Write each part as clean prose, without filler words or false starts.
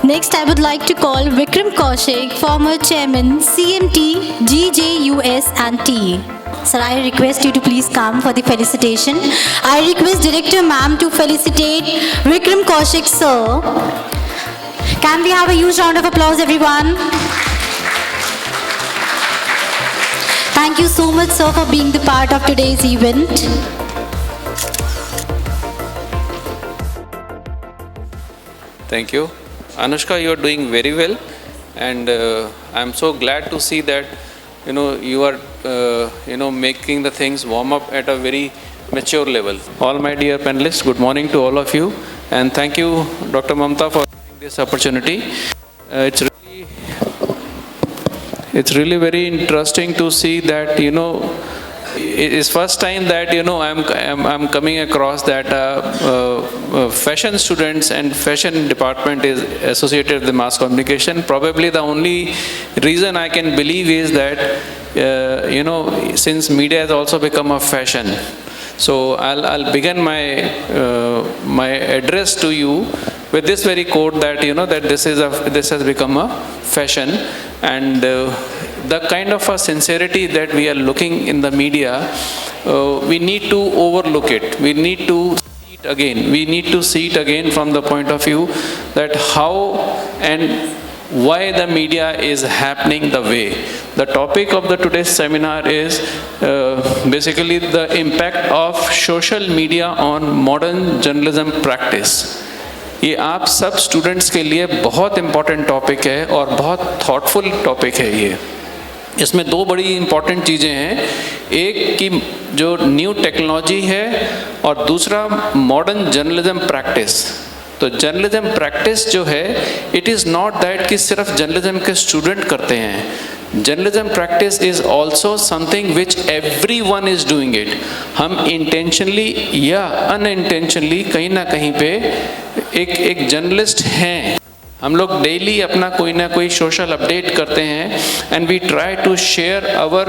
Next, I would like to call Vikram Kaushik, former chairman, CMT, GJUS and TA. Sir, I request you to please come for the felicitation. I request Director Ma'am to felicitate Vikram Kaushik, sir. Can we have a huge round of applause, everyone? Thank you so much, sir, for being the part of today's event. Thank you. Anushka, you are doing very well, and I'm so glad to see that you are making the things warm up at a very mature level. All my dear panelists, good morning to all of you, and thank you, Dr. Mamta, for giving this opportunity. It's really very interesting to see that it's first time that I'm coming across that fashion students and fashion department is associated with mass communication. Probably the only reason I can believe is that since media has also become a fashion. So I'll begin my address to you with this very quote that that this has become a fashion, and the kind of a sincerity that we are looking in the media, we need to overlook it. We need to see it again. We need to see it again from the point of view that how and why the media is happening the way. The topic of the today's seminar is basically the impact of social media on modern journalism practice. ये आप सब students के लिए बहुत important topic है और बहुत thoughtful topic है ये। इसमें दो बड़ी इम्पॉर्टेंट चीज़ें हैं, एक कि जो न्यू टेक्नोलॉजी है और दूसरा मॉडर्न जर्नलिज्म प्रैक्टिस। तो जर्नलिज्म प्रैक्टिस जो है, इट इज़ नॉट दैट कि सिर्फ जर्नलिज्म के स्टूडेंट करते हैं। Journalism practice is also something which everyone is doing it. हम इंटेंशनली या अनइंटेंशनली कहीं ना कहीं पे एक जर्नलिस्ट हैं। हम लोग डेली अपना कोई ना कोई सोशल अपडेट करते हैं and we try to share our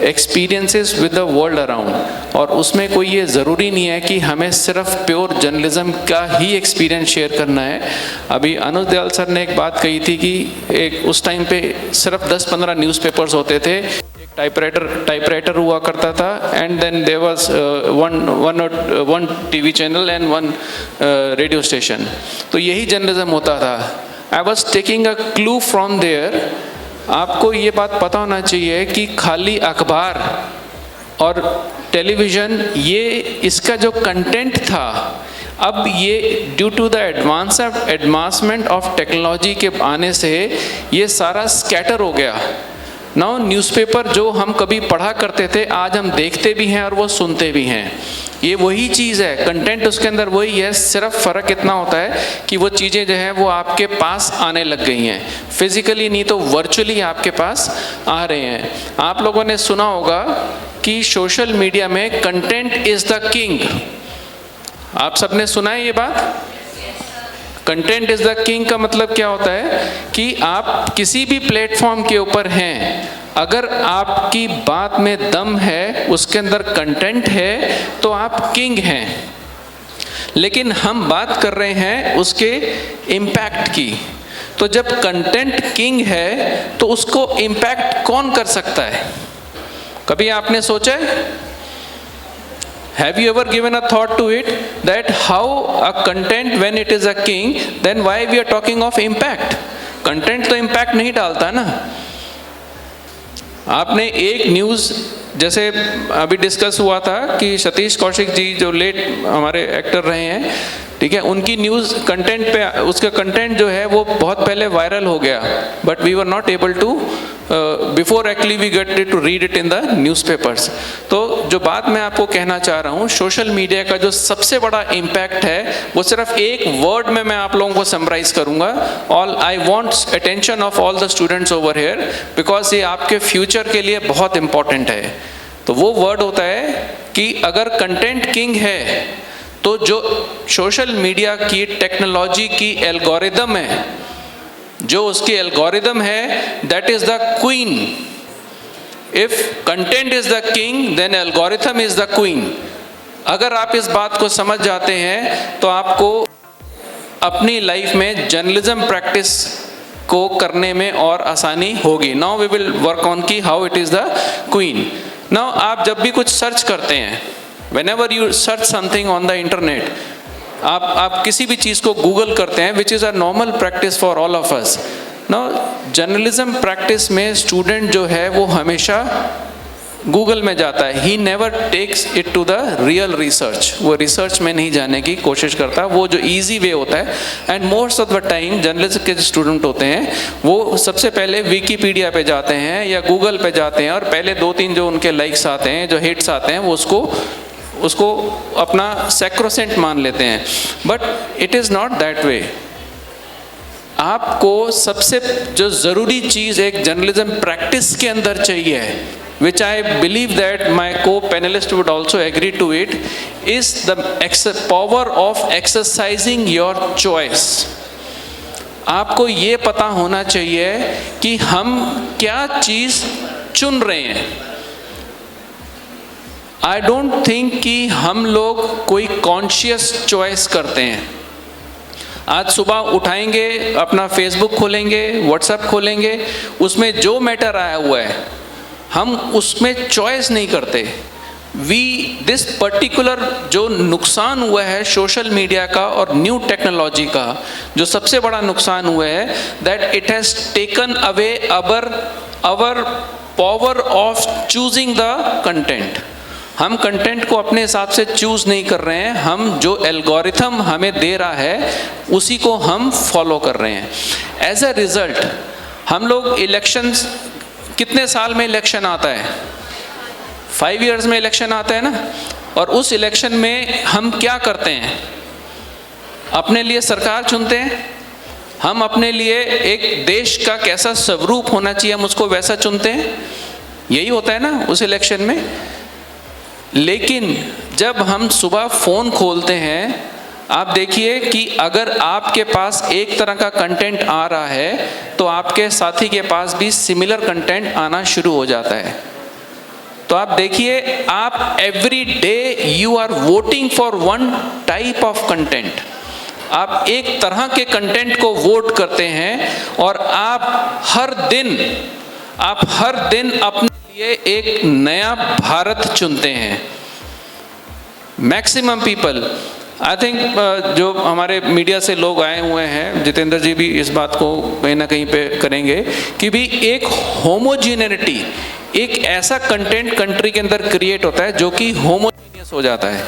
experiences with the world around. और उसमें कोई ये ज़रूरी नहीं है कि हमें सिर्फ प्योर जर्नलिज्म का ही एक्सपीरियंस शेयर करना है। अभी अनुज दयाल सर ने एक बात कही थी कि एक उस टाइम पे सिर्फ 10-15 न्यूज़पेपर्स होते थे, टाइपराइटर हुआ करता था, and then there was one TV channel and one radio station. तो यही जर्नलिज्म होता था। I was taking a clue from there. आपको ये बात पता होना चाहिए कि खाली अखबार और टेलीविज़न ये इसका जो कंटेंट था, अब ये due to the advancement of technology के आने से ये सारा स्कैटर हो गया। नाउ न्यूज़पेपर जो हम कभी पढ़ा करते थे, आज हम देखते भी हैं और वो सुनते भी हैं। ये वही चीज़ है, कंटेंट उसके अंदर वही है, सिर्फ फ़र्क इतना होता है कि वो चीज़ें जो हैं वो आपके पास आने लग गई हैं, फिज़िकली नहीं तो वर्चुअली आपके पास आ रहे हैं। आप लोगों ने सुना होगा कि सोशल मीडिया में कंटेंट इज़ द किंग। आप सबने सुना है ये बात? कंटेंट इज़ द किंग का मतलब क्या होता है कि आप किसी भी प्लेटफॉर्म के ऊपर हैं, अगर आपकी बात में दम है, उसके अंदर कंटेंट है, तो आप किंग हैं। लेकिन हम बात कर रहे हैं उसके इम्पैक्ट की। तो जब कंटेंट किंग है तो उसको इम्पैक्ट कौन कर सकता है? कभी आपने सोचा है? Have you ever given a thought to it that how a content when it is a king, then why we are talking of impact? Content तो impact नहीं डालता ना। आपने एक न्यूज़ जैसे अभी डिस्कस हुआ था कि सतीश कौशिक जी जो लेट हमारे एक्टर रहे हैं, ठीक है, उनकी न्यूज़ कंटेंट पे उसका कंटेंट जो है वो बहुत पहले वायरल हो गया, but we were not able to before actually we get to read it in the newspapers. तो जो बात मैं आपको कहना चाह रहा हूँ, सोशल मीडिया का जो सबसे बड़ा इम्पैक्ट है वो सिर्फ एक वर्ड में मैं आप लोगों को समराइज करूँगा। All I want attention of all the students over here, because ये आपके फ्यूचर के लिए बहुत इंपॉर्टेंट है। तो वो वर्ड होता है कि अगर कंटेंट किंग है तो जो सोशल मीडिया की टेक्नोलॉजी की एल्गोरिदम है, जो उसकी एल्गोरिदम है, that is the queen. If content is the king then algorithm is the queen. अगर आप इस बात को समझ जाते हैं तो आपको अपनी लाइफ में जर्नलिज्म प्रैक्टिस को करने में और आसानी होगी। Now we will work on the key how it is क्वीन। नाउ आप जब भी कुछ सर्च करते हैं, whenever you search something on the internet, आप किसी भी चीज़ को गूगल करते हैं, which is a normal practice for all of us. Now journalism practice में स्टूडेंट जो है वो हमेशा गूगल में जाता है, ही never takes it to the real research, वो रिसर्च में नहीं जाने की कोशिश करता, वो जो इजी वे होता है। And most of the time journalism के जो स्टूडेंट होते हैं वो सबसे पहले विकीपीडिया पे जाते हैं या गूगल पे जाते हैं और पहले 2-3 जो उनके लाइक्स आते हैं, जो हिट्स आते हैं, वो उसको अपना सैक्रोसेंट मान लेते हैं। But it is not that way. आपको सबसे जो ज़रूरी चीज़ एक जर्नलिज्म प्रैक्टिस के अंदर चाहिए, which I believe that my co-panelist would also agree to it, is the power of exercising your choice. आपको ये पता होना चाहिए कि हम क्या चीज़ चुन रहे हैं। I don't think कि हम लोग कोई कॉन्शियस चॉइस करते हैं। आज सुबह उठाएंगे, अपना फेसबुक खोलेंगे, व्हाट्सएप खोलेंगे, उसमें जो मैटर आया हुआ है हम उसमें चॉइस नहीं करते। दिस पर्टिकुलर जो नुकसान हुआ है सोशल मीडिया का और न्यू टेक्नोलॉजी का, जो सबसे बड़ा नुकसान हुआ है, that it has taken away our power of choosing the content. हम कंटेंट को अपने हिसाब से चूज़ नहीं कर रहे हैं, हम जो एल्गोरिथम हमें दे रहा है उसी को हम फॉलो कर रहे हैं। एज अ रिज़ल्ट हम लोग इलेक्शंस, कितने साल में इलेक्शन आता है? 5 इयर्स में इलेक्शन आता है ना। और उस इलेक्शन में हम क्या करते हैं? अपने लिए सरकार चुनते हैं, हम अपने लिए एक देश का कैसा स्वरूप होना चाहिए हम उसको वैसा चुनते हैं, यही होता है ना उस इलेक्शन में। लेकिन जब हम सुबह फ़ोन खोलते हैं, आप देखिए कि अगर आपके पास एक तरह का कंटेंट आ रहा है तो आपके साथी के पास भी सिमिलर कंटेंट आना शुरू हो जाता है। तो आप देखिए, आप every day you are voting for one type of content. आप एक तरह के कंटेंट को वोट करते हैं और आप हर दिन अपने लिए एक नया भारत चुनते हैं। मैक्सिमम पीपल, आई थिंक जो हमारे मीडिया से लोग आए हुए हैं, जितेंद्र जी भी इस बात को कहीं ना कहीं पे करेंगे कि भी एक होमोजीनिटी, एक ऐसा कंटेंट कंट्री के अंदर क्रिएट होता है जो कि होमोजीनियस हो जाता है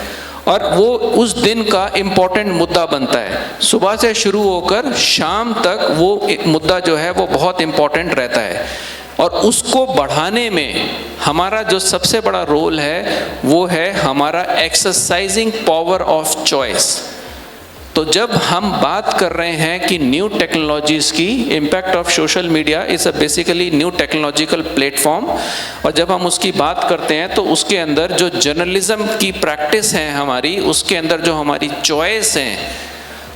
और वो उस दिन का इम्पोर्टेंट मुद्दा बनता है। सुबह से शुरू होकर शाम तक वो मुद्दा जो है वो बहुत इम्पोर्टेंट रहता है और उसको बढ़ाने में हमारा जो सबसे बड़ा रोल है वो है हमारा एक्सरसाइजिंग पावर ऑफ चॉइस। तो जब हम बात कर रहे हैं कि न्यू टेक्नोलॉजीज़ की, impact of social media is a basically new technological platform, और जब हम उसकी बात करते हैं तो उसके अंदर जो जर्नलिज्म की प्रैक्टिस है हमारी, उसके अंदर जो हमारी चॉइस हैं,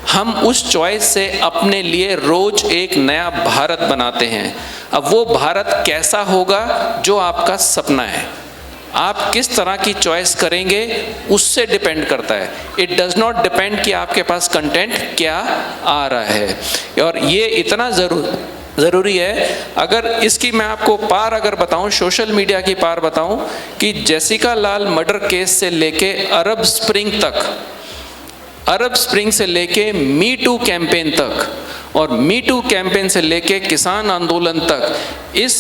हम उस चॉइस से अपने लिए रोज एक नया भारत बनाते हैं। अब वो भारत कैसा होगा जो आपका सपना है, आप किस तरह की चॉइस करेंगे उससे डिपेंड करता है। इट डज नॉट डिपेंड कि आपके पास कंटेंट क्या आ रहा है। और ये इतना ज़रूरी है, अगर इसकी मैं आपको पार अगर बताऊं, सोशल मीडिया की पार बताऊं, कि जेसिका लाल मर्डर केस से लेके अरब स्प्रिंग से लेके मी टू कैंपेन तक और मी टू कैंपेन से लेके किसान आंदोलन तक, इस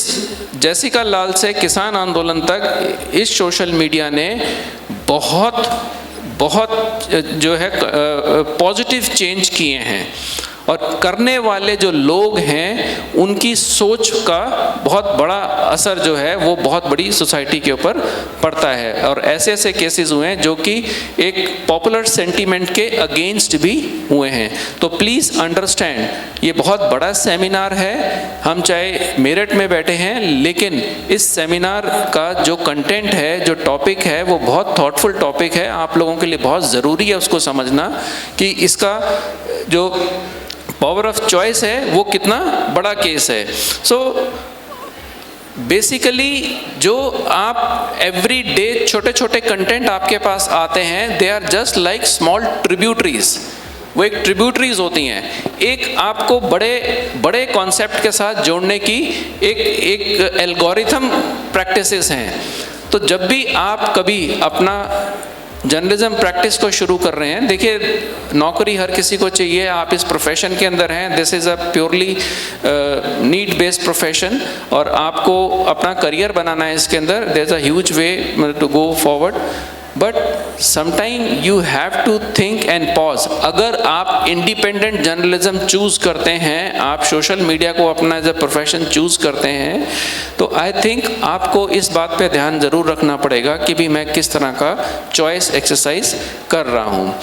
जेसिका लाल से किसान आंदोलन तक इस सोशल मीडिया ने बहुत जो है पॉजिटिव चेंज किए हैं। और करने वाले जो लोग हैं उनकी सोच का बहुत बड़ा असर जो है वो बहुत बड़ी सोसाइटी के ऊपर पड़ता है। और ऐसे ऐसे केसेस हुए हैं जो कि एक पॉपुलर सेंटीमेंट के अगेंस्ट भी हुए हैं। तो प्लीज़ अंडरस्टैंड, ये बहुत बड़ा सेमिनार है, हम चाहे मेरठ में बैठे हैं, लेकिन इस सेमिनार का जो कंटेंट है, जो टॉपिक है, वो बहुत थॉटफुल टॉपिक है। आप लोगों के लिए बहुत ज़रूरी है उसको समझना कि इसका जो पावर ऑफ चॉइस है वो कितना बड़ा केस है। सो बेसिकली जो आप एवरी डे छोटे छोटे कंटेंट आपके पास आते हैं, they are just like small tributaries. वो एक ट्रिब्यूटरीज होती हैं, एक आपको बड़े बड़े कॉन्सेप्ट के साथ जोड़ने की एक एल्गोरिथम प्रैक्टिसेस हैं। तो जब भी आप कभी अपना जर्नलिज्म प्रैक्टिस को शुरू कर रहे हैं, देखिए नौकरी हर किसी को चाहिए, आप इस प्रोफेशन के अंदर हैं, this is a purely need based profession, और आपको अपना करियर बनाना है इसके अंदर, there is a huge way to go forward, but sometime you have to think and pause. अगर आप इंडिपेंडेंट जर्नलिज्म चूज करते हैं, आप सोशल मीडिया को अपना एज अ प्रोफेशन चूज करते हैं, तो आई थिंक आपको इस बात पे ध्यान जरूर रखना पड़ेगा कि भी मैं किस तरह का चॉइस एक्सरसाइज कर रहा हूँ।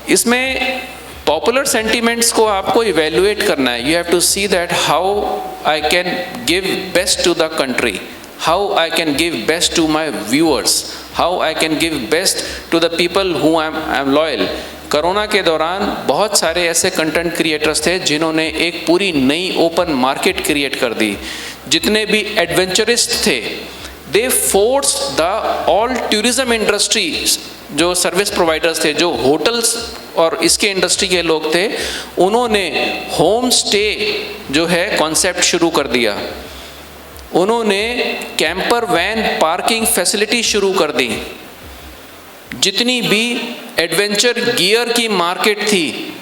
इसमें पॉपुलर सेंटिमेंट्स को आपको इवेल्युएट करना है। You have to see that how I can give best to the country, how I can give best to my viewers, how I can give best to the people who I'm loyal। Corona के दौरान बहुत सारे ऐसे content creators थे जिन्होंने एक पूरी नई ओपन मार्केट क्रिएट कर दी। जितने भी एडवेंचरिस्ट थे, they force the all tourism industry, जो सर्विस प्रोवाइडर्स थे, जो होटल्स और इसके इंडस्ट्री के लोग थे, उन्होंने होम स्टे जो है कॉन्सेप्ट शुरू कर दिया। उन्होंने कैंपर वैन पार्किंग फैसिलिटी शुरू कर दी। जितनी भी एडवेंचर गियर की मार्केट थी,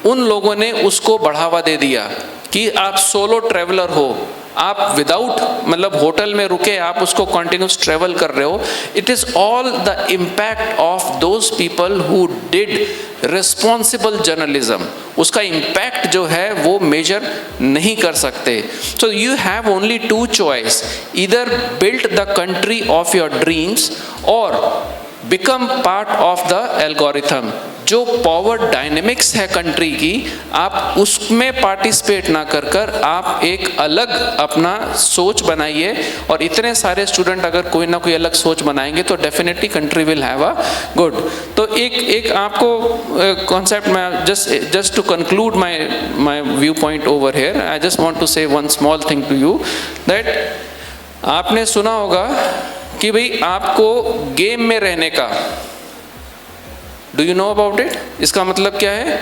उन लोगों ने उसको बढ़ावा दे दिया कि आप सोलो ट्रैवलर हो, आप विदाउट मतलब होटल में रुके आप उसको कंटिन्यूस ट्रैवल कर रहे हो। It is all the impact of those people who did responsible journalism. उसका इम्पैक्ट जो है वो मेजर नहीं कर सकते। So you have only two choice, either build the country of your dreams or become part of the algorithm. जो power dynamics है country की, आप उसमें पार्टिसिपेट ना कर कर आप एक अलग अपना सोच बनाइए, और इतने सारे स्टूडेंट अगर कोई ना कोई अलग सोच बनाएंगे तो definitely country will have a good. तो एक आपको कॉन्सेप्ट में just to conclude my view point over here, I just want to say one small thing to you, that आपने सुना होगा कि भाई आपको गेम में रहने का, do you know about it? इसका मतलब क्या है?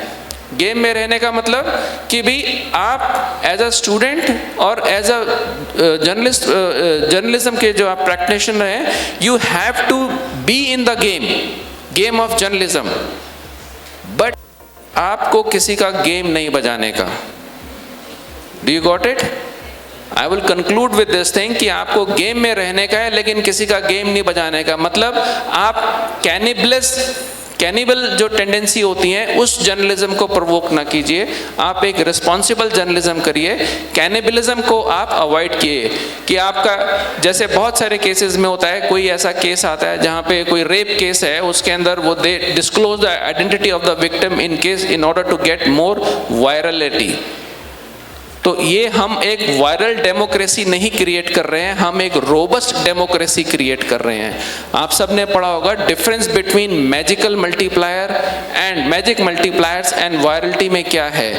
गेम में रहने का मतलब कि भाई आप एज अ स्टूडेंट और एज अ जर्नलिस्ट, जर्नलिज्म के जो आप प्रैक्टिशनर हैं, you have to be in the game of journalism, but आपको किसी का गेम नहीं बजाने का। Do you got it? I will conclude with this thing कि आपको गेम में रहने का है लेकिन किसी का गेम नहीं बजाने का। मतलब आप कैनिबल जो टेंडेंसी होती है उस जर्नलिज्म को प्रवोक ना कीजिए, आप एक रिस्पॉन्सिबल जर्नलिज्म करिए। कैनिबलिज्म को आप अवॉइड किए कि आपका, जैसे बहुत सारे केसेस में होता है, कोई ऐसा केस आता है जहाँ पे कोई रेप केस है, उसके अंदर वो they disclose the identity of the victim in order to get more virality. तो ये हम एक वायरल डेमोक्रेसी नहीं क्रिएट कर रहे हैं, हम एक रोबस्ट डेमोक्रेसी क्रिएट कर रहे हैं। आप सब ने पढ़ा होगा difference between magical multiplier and magic multipliers and virality में क्या है।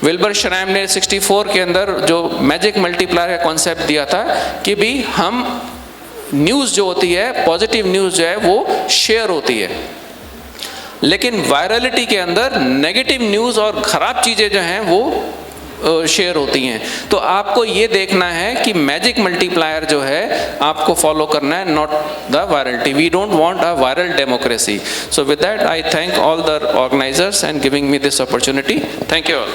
विल्बर श्रैम ने 64 के अंदर जो मैजिक मल्टीप्लायर का कॉन्सेप्ट दिया था कि भी हम न्यूज़ जो होती है, पॉजिटिव न्यूज़ जो है वो शेयर होती है, लेकिन वायरलिटी के अंदर नेगेटिव न्यूज़ और ख़राब चीज़ें जो हैं वो शेयर होती हैं। तो आपको ये देखना है कि मैजिक मल्टीप्लायर जो है आपको फॉलो करना है, not the virality. We don't want a viral democracy. So with that I thank all the organisers and giving me this opportunity. Thank you all.